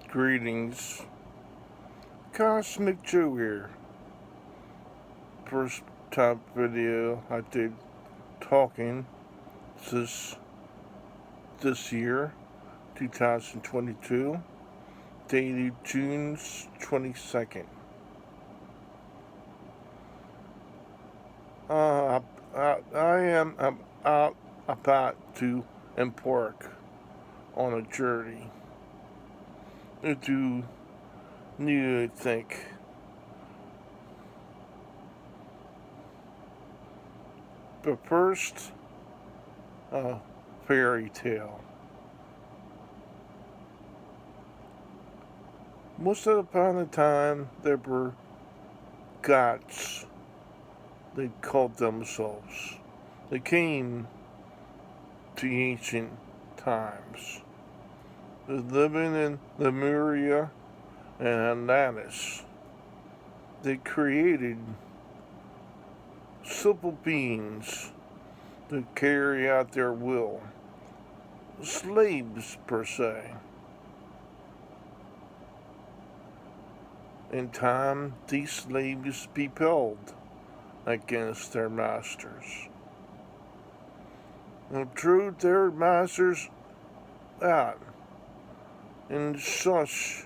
Greetings, Cosmic Joe here. First time video I did talking this year, 2022, dated June 22nd. I am about to embark on a journey into Neothink. But first, Fairytale. Once upon a time, there were gods. They called themselves. They came to ancient times. Living in Lemuria and Atlantis, they created simple beings to carry out their will. Slaves, per se. In time, these slaves rebelled against their masters and drew their masters out, and such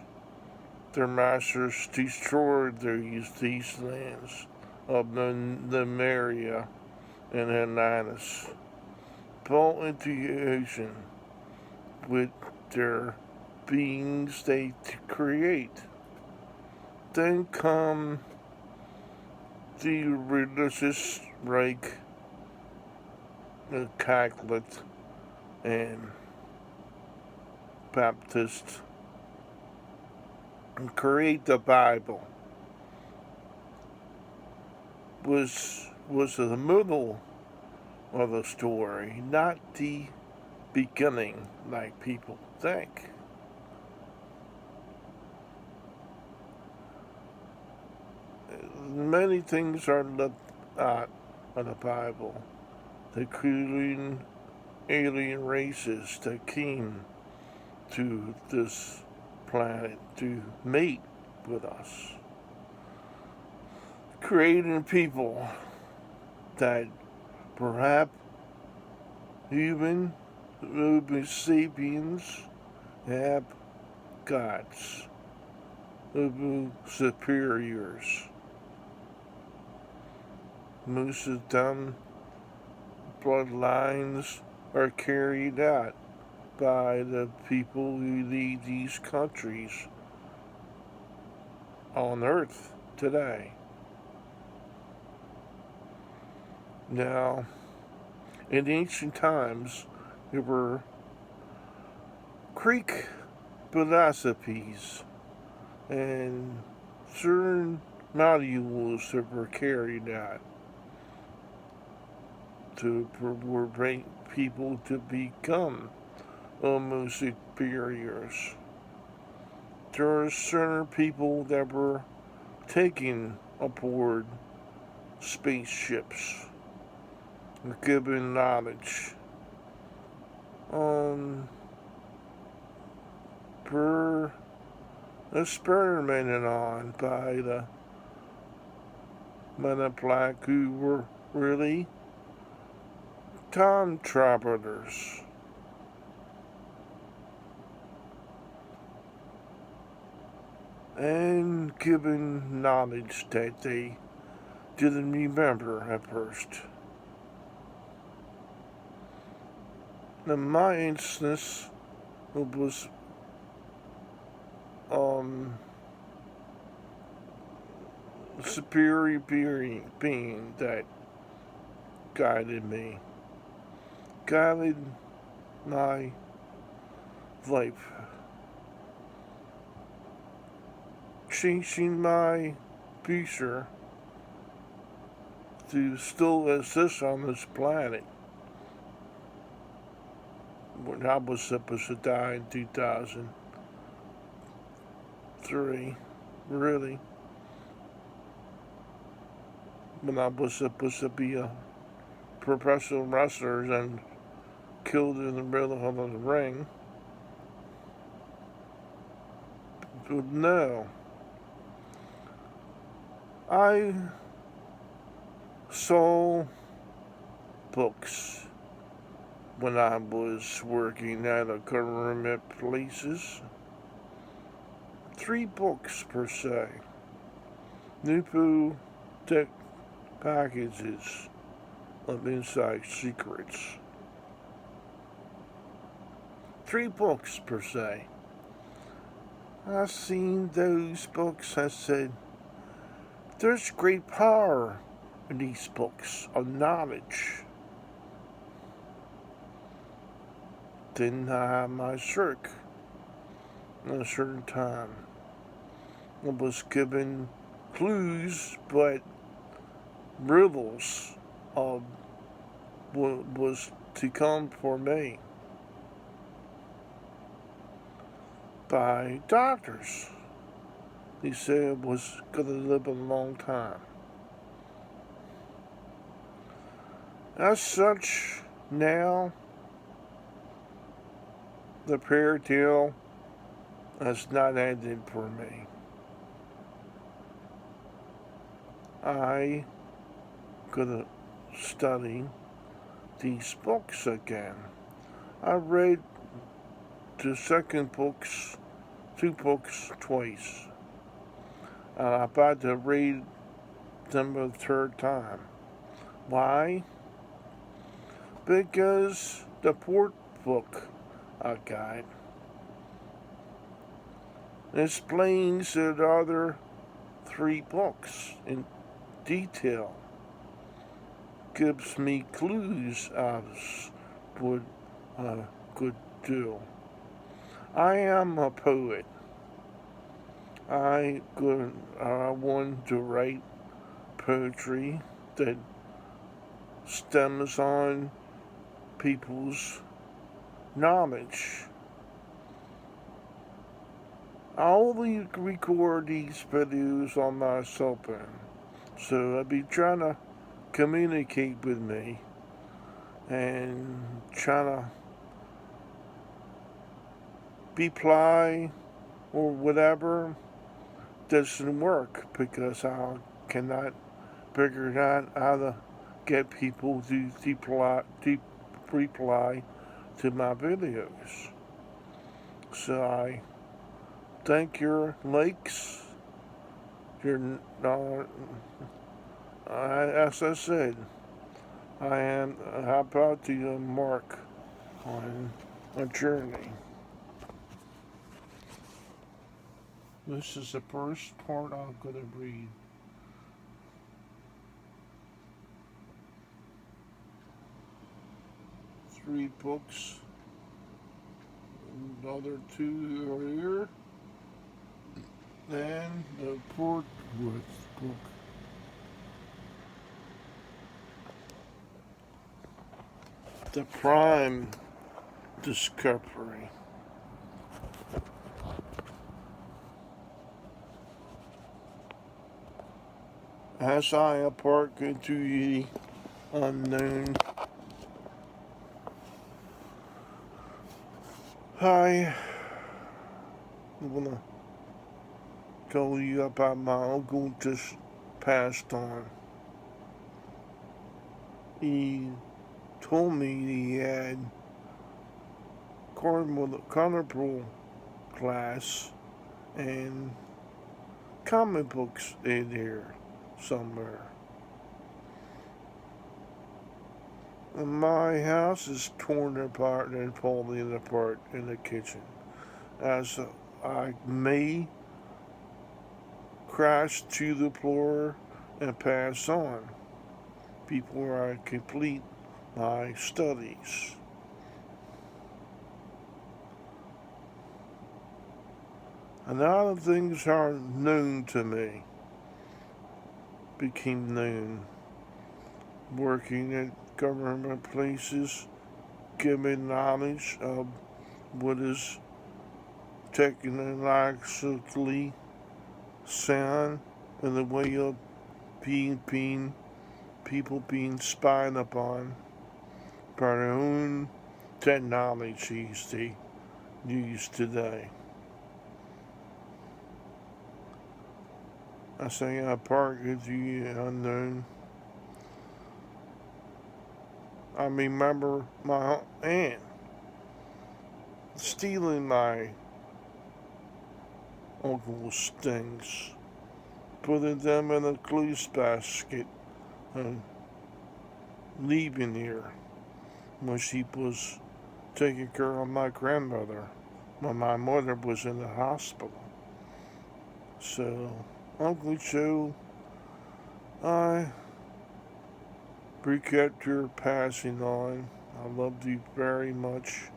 their masters destroyed these lands of the Lemuria and Atlantis, fell into the ocean with their beings they create. Then come the religious right, the Catholic and Baptist, and create the Bible. Was the middle of the story, not the beginning, like people think. Many things are left out of the Bible, including alien races that came to this planet to mate with us, creating people that perhaps even Homo sapiens have gods, Homo superiors. Most of them bloodlines are carried out by the people who lead these countries on Earth today. Now, in ancient times, there were Greek philosophies and certain modules that were carried out to bring people to become Homo superiors. There are certain people that were taken aboard spaceships, given knowledge, were experimented on by the Men in Black, who were really time travelers. And given knowledge that they didn't remember at first. In my instance, it was superior being that guided me, guided my life, changing my future to still exist on this planet. When I was supposed to die in 2003, really. When I was supposed to be a professional wrestler and killed in the middle of the ring. would know. I saw books when I was working at a government places. 3 books per se. Nouveau Tech packages of inside secrets. 3 books per se. I seen those books. I said, there's great power in these books of knowledge. Then I had my circ at a certain time. I was given clues, but riddles of what was to come for me by doctors. They said I was going to live a long time. As such, now the Fairytale has not ended for me. I gonna study these books again. I read the second books, 2 books twice. And I'm about to read them a 3rd time. Why? Because the 4th book I got explains the other 3 books in detail. Gives me clues as what I could do. I am a poet. I want to write poetry that stems on people's knowledge. I only record these videos on my cell phone, so I'll be trying to communicate with me and trying to reply or whatever doesn't work because I cannot figure out how to get people to reply to my videos. So I thank your likes, your as I said, I am about to embark on a journey. This is the first part I'm going to read. Three books. Another 2 are here. And the 4th book. The Prime Discovery. As I embark into the unknown, I want to tell you about my uncle just passed on. He told me he had carnival class and comic books in here somewhere. And my house is torn apart and falling apart in the kitchen as I may crash to the floor and pass on before I complete my studies. A lot of things are known to me became known working at government places, giving knowledge of what is technologically sound in the way of people being spied upon by their own technologies they use today. I say I park at the unknown. I remember my aunt stealing my uncle's things, putting them in a clothes basket, and leaving here when she was taking care of my grandmother when my mother was in the hospital. So, Uncle Joe, I regret your passing on. I loved you very much.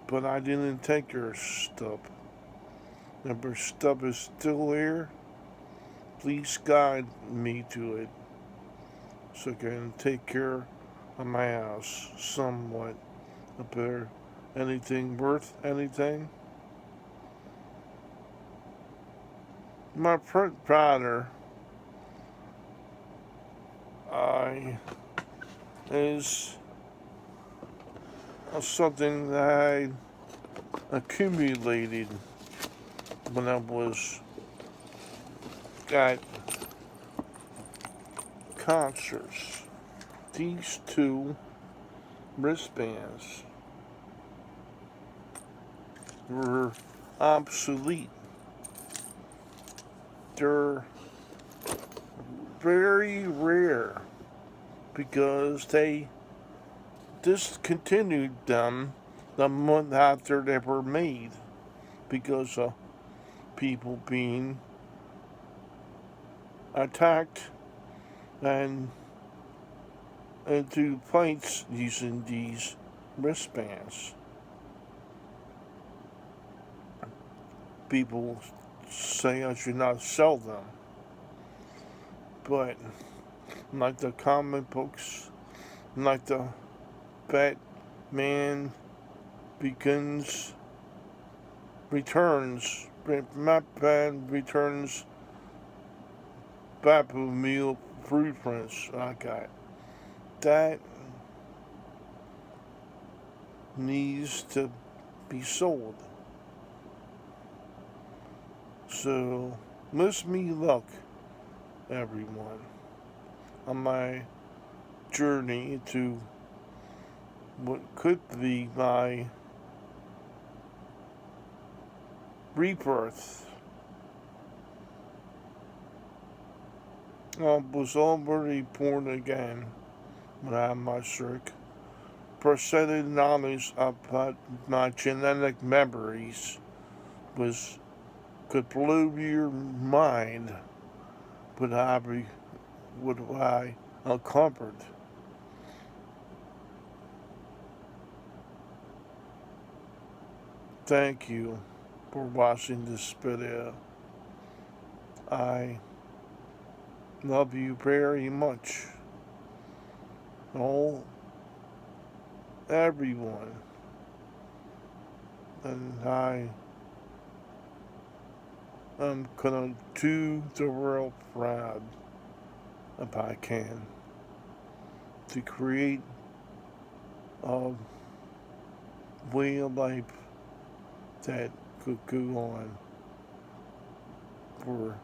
But I didn't take your stuff. If your stuff is still here, please guide me to it so I can take care of my house somewhat. Is there anything worth anything? My front brother is something that I accumulated when I was at concerts. These two wristbands were obsolete. They're very rare because they discontinued them the month after they were made because of people being attacked and into fights using these wristbands. People say I should not sell them, but like the comic books, like the Batman Batman returns Batmobile blueprints I got. That needs to be sold. So, wish me luck, everyone, on my journey to what could be my rebirth. I was already born again when I had my stroke. Percentage knowledge about my genetic memories could blow your mind, but I uncovered. Thank you for watching this video. I love you very much. Everyone. And I am gonna do the world proud if I can to create a way of life that could go on for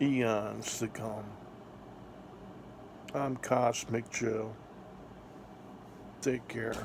eons to come. I'm Cosmic Joe. Take care.